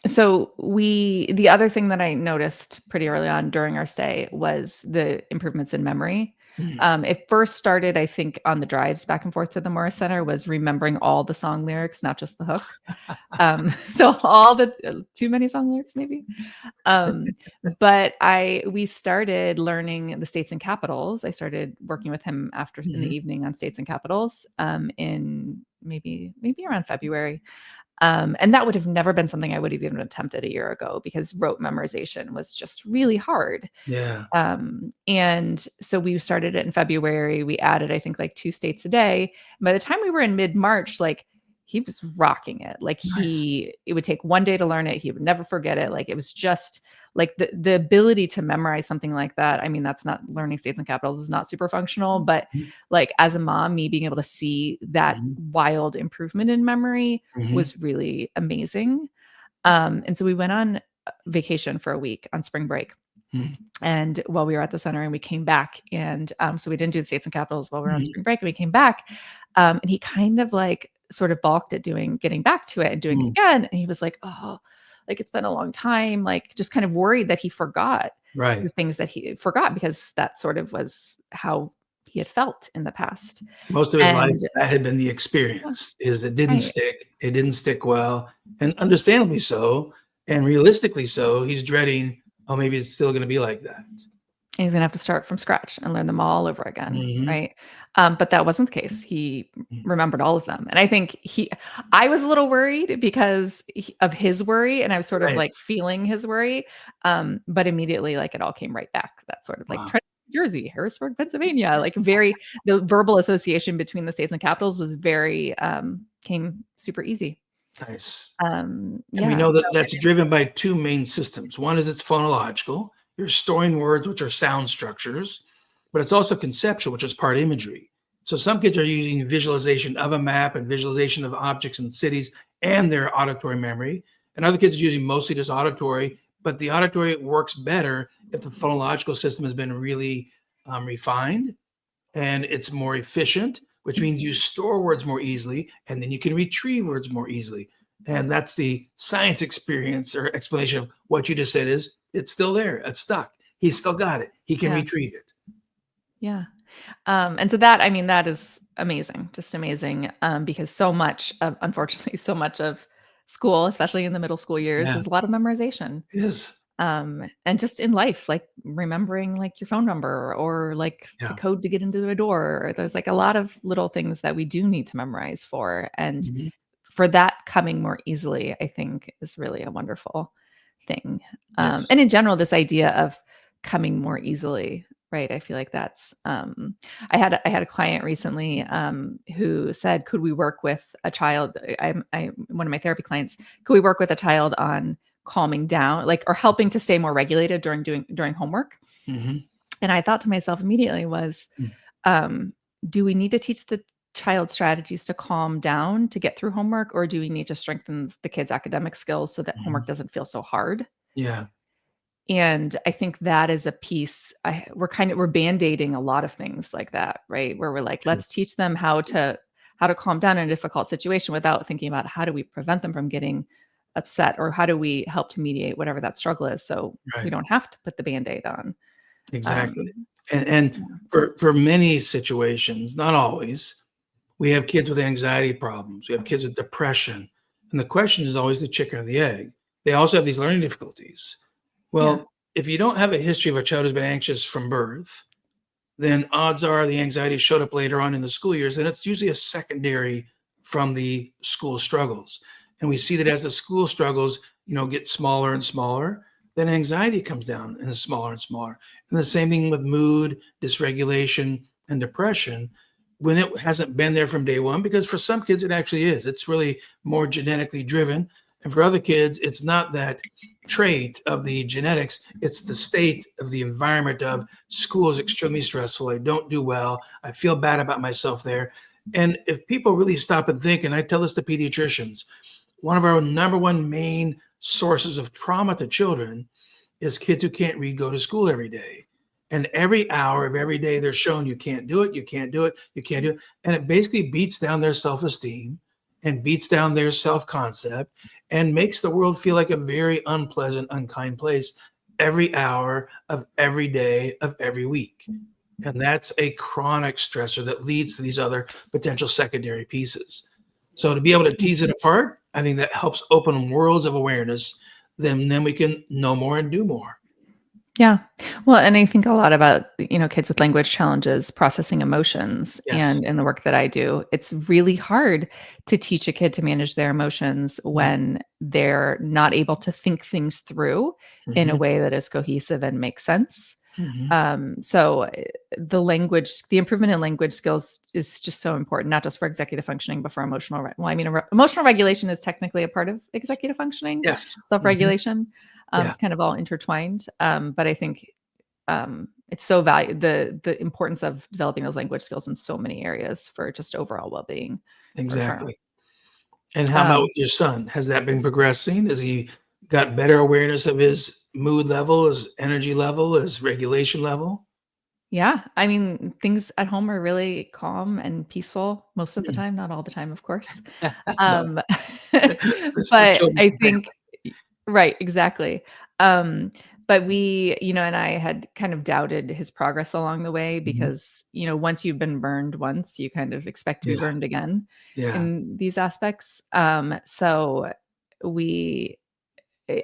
so the other thing that I noticed pretty early on during our stay was the improvements in memory.
Mhm.
It first started, I think, on the drives back and forth to the Morris Center was remembering all the song lyrics, not just the hook. So all the too many song lyrics, maybe. Um, but we started learning the states and capitals. I started working with him after in the
Mhm.
evening on states and capitals in maybe around February. And that would have never been something I would have even attempted a year ago because rote memorization was just really hard.
Yeah.
And so we started it in February. We added, I think, like 2 states a day. By the time we were in mid-March, like he was rocking it. Like
Nice.
it would take 1 day to learn it. He would never forget it. Like it was just like the ability to memorize something like that. I mean, that's not learning states and capitals is not super functional, but
Mhm.
like as a mom, me being able to see that
Mhm.
wild improvement in memory
Mhm.
was really amazing. And so we went on vacation for a week on spring break.
Mhm.
And while we were at the center and we came back and so we didn't do the states and capitals while we were on
Mhm.
spring break and we came back and he kind of like sort of balked at getting back to it and doing it
Mhm.
again. And he was like, oh, like it's been a long time, like just kind of worried that he forgot the
Right.
things that he forgot because that sort of was how he had felt in the past.
Most of his life,
And
that had been the
yeah,
experience, is it didn't
right.
stick. It didn't stick well, and understandably so, and realistically so. He's dreading, "Oh, maybe it's still gonna be like that."
And he's gonna have to start from scratch and learn them all over again,
Mhm.
right? But that wasn't the case. He
Mhm.
remembered all of them, and I think I was a little worried because of his worry, and I was sort of
Right.
like feeling his worry. But immediately, like it all came right back. That sort of like
Wow.
Trenton, New Jersey, Harrisburg, Pennsylvania, like very the verbal association between the states and capitals was very came super easy.
Nice. And we
Yeah.
know
So
that that's driven by 2 main systems. One is it's phonological. You're storing words, which are sound structures, but it's also conceptual, which is part imagery. So some kids are using visualization of a map and visualization of objects and cities and their auditory memory. And other kids are using mostly just auditory, but the auditory works better if the phonological system has been really refined and it's more efficient, which means you store words more easily and then you can retrieve words more easily. And that's the science experience or explanation of what you just said is it's still there, it's stuck. He's still got it. He can
yeah,
retrieve it.
yeah. And so that, I mean, that is amazing, just amazing. Because so much of, unfortunately, so much of school, especially in the middle school years,
Yeah,
is a lot of memorization.
it is.
And just in life, like remembering like your phone number or like the
Yeah.
code to get into a door. There's like a lot of little things that we do need to memorize for. And
Mhm.
for that coming more easily, I think is really a wonderful thing.
Yes.
And in general, this idea of coming more easily, right? I feel like that's I had a client recently who said, could we work with a child? I one of my therapy clients, could we work with a child on calming down, like or helping to stay more regulated during homework?
Mhm.
And I thought to myself immediately was,
Mm.
um, do we need to teach the child strategies to calm down to get through homework, or do we need to strengthen the kids' academic skills so that homework
Mhm.
doesn't feel so hard?
Yeah.
And I think that is a piece we're band-aiding a lot of things like that, right? Where we're like,
True.
let's teach them how to calm down in a difficult situation without thinking about how do we prevent them from getting upset or how do we help to mediate whatever that struggle is so we
Right.
don't have to put the band-aid on.
Exactly.
Um,
And
yeah.
for many situations, not always, we have kids with anxiety problems. We have kids with depression. And the question is always the chicken or the egg. They also have these learning difficulties.
Yeah.
Well, if you don't have a history of a child who's been anxious from birth, then odds are the anxiety showed up later on in the school years, and it's usually a secondary from the school struggles. And we see that as the school struggles, get smaller and smaller, then anxiety comes down and is smaller and smaller. And the same thing with mood, dysregulation, and depression when it hasn't been there from day one, because for some kids it actually is. It's really more genetically driven. And for other kids, it's not that trait of the genetics, it's the state of the environment of school is extremely stressful. I don't do well. I feel bad about myself there. And if people really stop and think, and I tell this to pediatricians, one of our number one main sources of trauma to children is kids who can't read, go to school every day. And every hour of every day, they're shown you can't do it, you can't do it, you can't do it. And it basically beats down their self-esteem and beats down their self-concept and makes the world feel like a very unpleasant, unkind place every hour of every day of every week. And that's a chronic stressor that leads to these other potential secondary pieces. So to be able to tease it apart, I think that helps open worlds of awareness. Then we can know more and do more.
Yeah. Well, and I think a lot about, kids with language challenges, processing emotions.
Yes.
And in the work that I do, it's really hard to teach a kid to manage their emotions when they're not able to think things through in a
Mhm.
way that is cohesive and makes sense.
Mhm.
So the improvement in language skills is just so important, not just for executive functioning, but for emotional regulation is technically a part of executive functioning,
Yes. Mhm.
self-regulation.
Yeah,
It's kind of all intertwined. But I think it's so the importance of developing those language skills in so many areas for just overall well-being, for sure.
exactly. And how about
Um,
with your son? Has that been progressing? Has he got better awareness of his mood level, his energy level, his regulation level?
Yeah, I mean, things at home are really calm and peaceful most of the
Mm.
time, not all the time, of course.
No,
Um,
it's the
but
children
I
from
think
family.
right, exactly. Um, but and I had kind of doubted his progress along the way
Mhm.
because, once you've been burned once, you kind of expect to be
Yeah,
burned again
yeah.
in these aspects. So we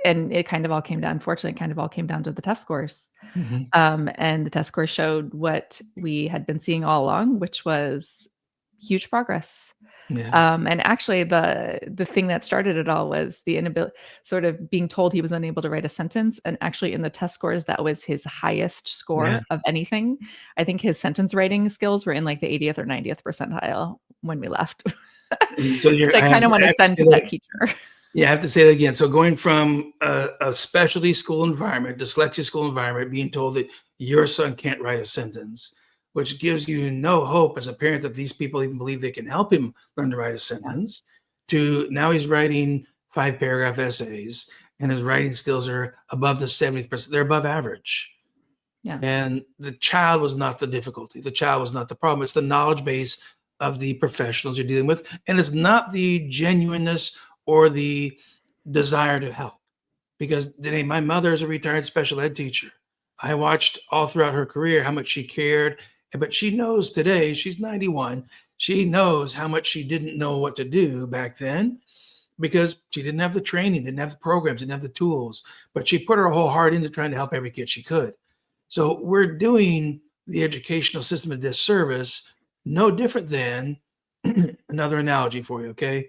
and it kind of all came down, unfortunately, it kind of all came down to the test scores.
Mhm.
And the test scores showed what we had been seeing all along, which was huge progress.
Yeah,
And actually, the thing that started it all was the inability, sort of being told he was unable to write a sentence. And actually, in the test scores, that was his highest
yeah.
score of anything. I think his sentence writing skills were in like the 80th or 90th percentile when we left,
And so
which I
I have
kind of want
I
to
have to
send
say
to that
that
teacher.
yeah, I have to say that again. So going from a specialty school environment, dyslexia school environment, being told that your son can't write a sentence, which gives you no hope as a parent that these people even believe they can help him learn to write a
Yeah,
sentence, to now he's writing 5 paragraph essays and his writing skills are above the 70th percent. They're above average.
yeah,
And the child was not the difficulty. The child was not the problem. It's the knowledge base of the professionals you're dealing with. And it's not the genuineness or the desire to help. Because Danae, my mother is a retired special ed teacher. I watched all throughout her career how much she cared. But she knows today, she's 91. She knows how much she didn't know what to do back then because she didn't have the training, didn't have the programs, didn't have the tools. But she put her whole heart into trying to help every kid she could. So we're doing the educational system a disservice, no different than another analogy for you, okay?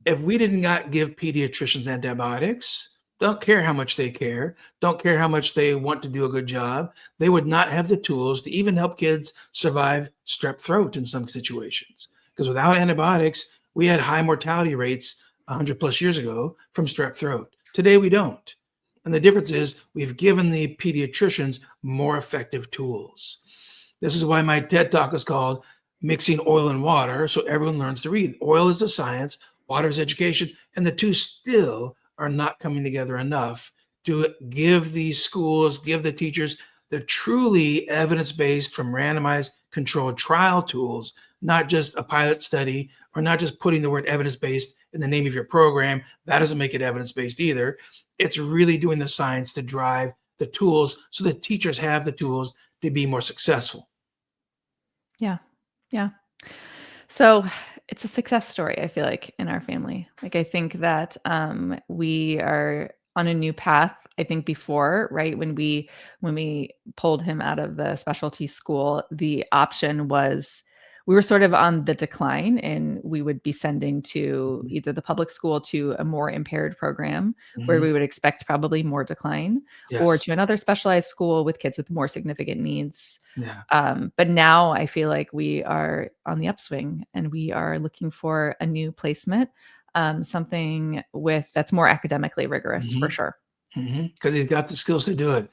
If we did not give pediatricians antibiotics, don't care how much they care, don't care how much they want to do a good job, they would not have the tools to even help kids survive strep throat in some situations. Because without antibiotics, we had high mortality rates 100 plus years ago from strep throat. Today we don't. And the difference is we've given the pediatricians more effective tools. This is why my TED talk is called Mixing Oil and Water so everyone learns to read. Oil is the science, water is education, and the two still are not coming together enough to give these schools, give the teachers the truly evidence-based from randomized controlled trial tools, not just a pilot study or not just putting the word evidence-based in the name of your program. That doesn't make it evidence-based either. It's really doing the science to drive the tools so that teachers have the tools to be more successful.
yeah, yeah. So it's a success story, I feel like, in our family. Like, I think that we are on a new path. I think before, right, when we pulled him out of the specialty school, the option was we were sort of on the decline, and we would be sending to either the public school to a more impaired program where
Mhm.
we would expect probably more decline, or
Yes.
to another specialized school with kids with more significant needs.
Yeah.
But now I feel like we are on the upswing, and we are looking for a new placement, something with that's more academically rigorous for
Mhm.
sure.
Because he's got the skills to do it.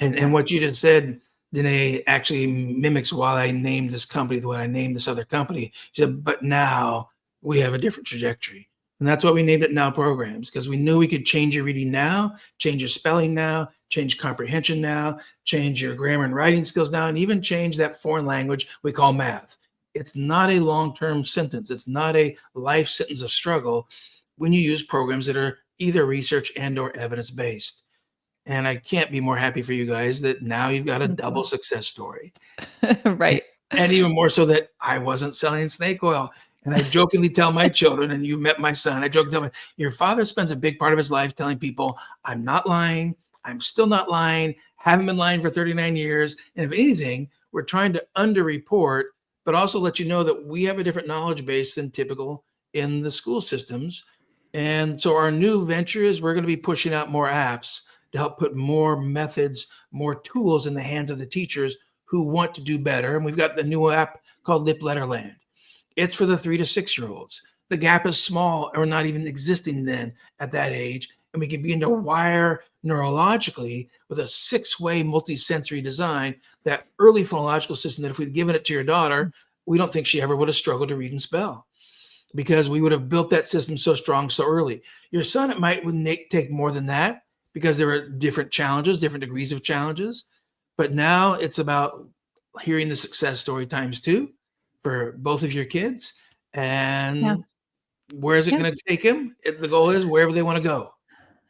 Yeah.
And what you just said, Danae, actually mimics why I named this company the way I named this other company. She said, but now we have a different trajectory. And that's why we named it Now Programs, because we knew we could change your reading now, change your spelling now, change comprehension now, change your grammar and writing skills now, and even change that foreign language we call math. It's not a long-term sentence. It's not a life sentence of struggle when you use programs that are either research and or evidence-based. And I can't be more happy for you guys that now you've got a
Thank you.
double success story. And
Right.
and even more so that I wasn't selling snake oil. And I jokingly tell my children, and you met my son, I jokingly tell them, your father spends a big part of his life telling people, I'm not lying. I'm still not lying. Haven't been lying for 39 years. And if anything, we're trying to underreport, but also let you know that we have a different knowledge base than typical in the school systems. And so our new venture is we're going to be pushing out more apps to help put more methods, more tools in the hands of the teachers who want to do better. And we've got the new app called Lip Letter Land. It's for the 3 to 6 year olds. The gap is small or not even existing then at that age. And we can begin to wire neurologically with a 6-way multi-sensory design, that early phonological system that if we'd given it to your daughter, we don't think she ever would have struggled to read and spell because we would have built that system so strong so early. Your son, it might take more than that because there are different challenges, different degrees of challenges. But now it's about hearing the success story times two for both of your kids.
Yeah.
And where is it
Yeah.
going to take him? The goal is wherever they want to go.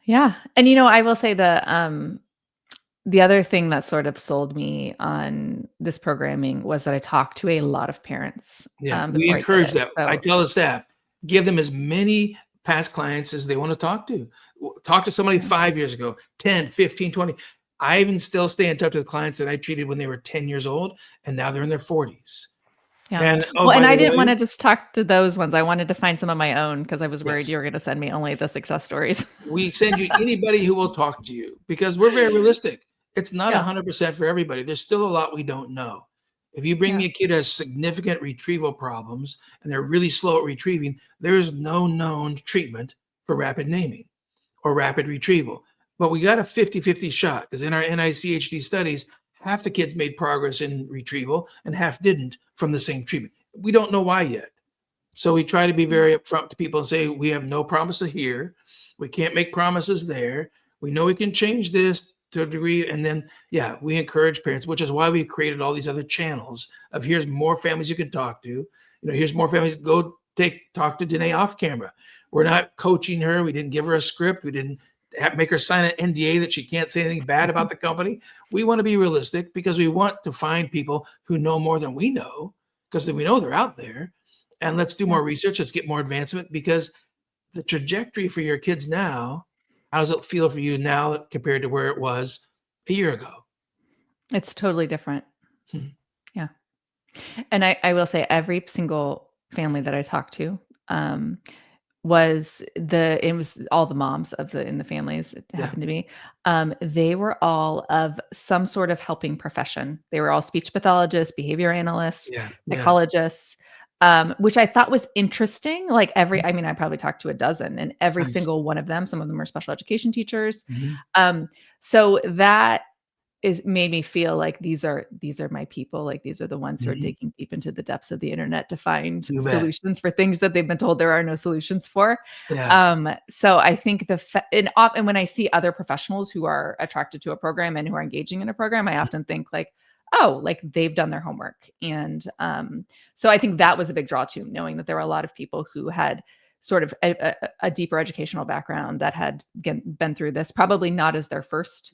Yeah. And I will say the other thing that sort of sold me on this programming was that I talked to a lot of parents
Yeah, we
before I did
encourage
it.
that. I
So
tell the staff, give them as many past clients as they want to talk to. Talk to somebody
yeah.
5 years ago, 10, 15, 20. I even still stay in touch with clients that I treated when they were 10 years old, and now they're in their 40s.
Yeah.
And oh,
Well, and
by
I
the
didn't
way,
wanna just talk to those ones. I wanted to find some of my own because I was worried
yes,
you were gonna send me only the success stories.
we send you anybody who will talk to you because we're very realistic. It's not
Yeah.
100% for everybody. There's still a lot we don't know. If you bring
Yeah.
me a kid who has significant retrieval problems and they're really slow at retrieving, there is no known treatment for rapid naming or rapid retrieval. But we got a 50-50 shot because in our NICHD studies, half the kids made progress in retrieval and half didn't from the same treatment. We don't know why yet. So we try to be very upfront to people and say, we have no promises here. We can't make promises there. We know we can change this to a degree. And then, yeah, we encourage parents, which is why we created all these other channels of here's more families you can talk to. Here's more families. Go talk to Denaye off camera. We're not coaching her. We didn't give her a script. We didn't make her sign an NDA that she can't say anything bad about the company. We want to be realistic because we want to find people who know more than we know because we know they're out there. And let's do
Yeah.
more research. Let's get more advancement because the trajectory for your kids now, how does it feel for you now compared to where it was a year ago?
It's totally different.
Hmm.
Yeah. And I will say every single family that I talked to, um, it was all the moms in the families, it
Yeah,
happened to be, they were all of some sort of helping profession. They were all speech pathologists, behavior analysts,
yeah, yeah.
psychologists, which I thought was interesting. Like I mean, I probably talked to a dozen, and every
Nice.
single one of them, some of them are special education teachers.
Mhm.
So that is made me feel like these are my people, like, these are the ones who are
Mhm.
digging deep into the depths of the internet to find
You bet.
solutions for things that they've been told there are no solutions for.
Yeah.
So I think and when I see other professionals who are attracted to a program and who are engaging in a program, I often think like, "Oh, like, they've done their homework." And, so I think that was a big draw too, knowing that there were a lot of people who had sort of a deeper educational background that had, again, been through this, probably not as their first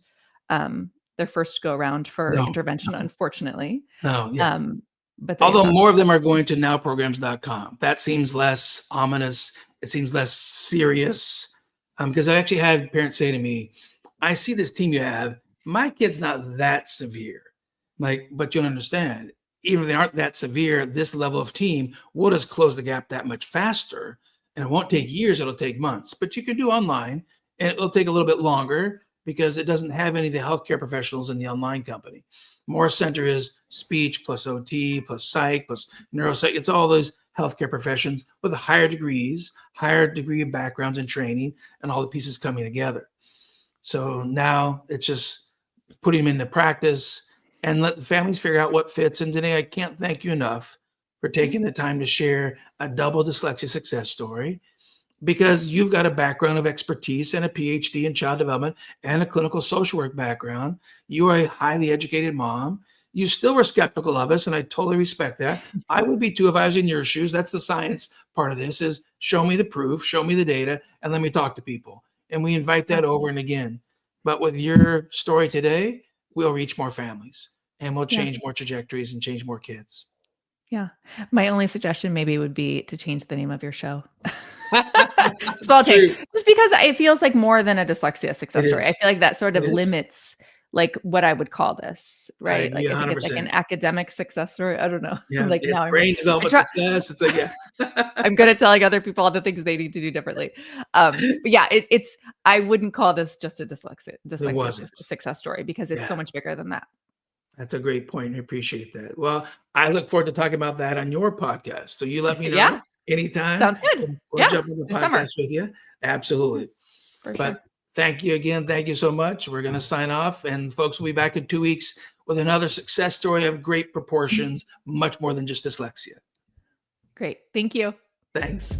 go around for
No,
intervention,
no,
unfortunately.
no. Yeah.
Um, but they
Although
found
more of them are going to nowprograms.com. That seems less ominous. It seems less serious. Because I actually had parents say to me, I see this team you have. My kid's not that severe. Like, but you'll understand, even if they aren't that severe, this level of team will just close the gap that much faster. And it won't take years, it'll take months. But you can do online and it'll take a little bit longer because it doesn't have any of the healthcare professionals in the online company. More Center is speech plus OT plus psych plus neuropsych. It's all those healthcare professions with higher degrees, higher degree of backgrounds and training, and all the pieces coming together. So now it's just putting them into practice and let the families figure out what fits. And Denaye, I can't thank you enough for taking the time to share a double dyslexia success story, because you've got a background of expertise and a PhD in child development and a clinical social work background. You are a highly educated mom. You still were skeptical of us, and I totally respect that. I would be too if I was in your shoes. That's the science part of this, is show me the proof, show me the data, and let me talk to people. And we invite that over and again. But with your story today, we'll reach more families and we'll change more trajectories and change more kids.
Yeah. My only suggestion maybe would be to change the name of your show. Small change. Just because it feels like more than a dyslexia success story. I feel like that sort of limits like what I would call this, right?
Like,
I think it's like an academic success story. I don't know.
Yeah.
Like now
brain development success. It's like, yeah.
I'm good at telling other people all the things they need to do differently. But yeah, it's I wouldn't call this just a dyslexia success story, because it's so much bigger than that.
That's a great point. I appreciate that. Well, I look forward to talking about that on your podcast. So you let me know anytime.
Sounds good.
We'll jump on the podcast with you. Absolutely. But thank you again. Thank you so much. We're going to sign off, and folks will be back in 2 weeks with another success story of great proportions, much more than just dyslexia.
Great. Thank you.
Thanks.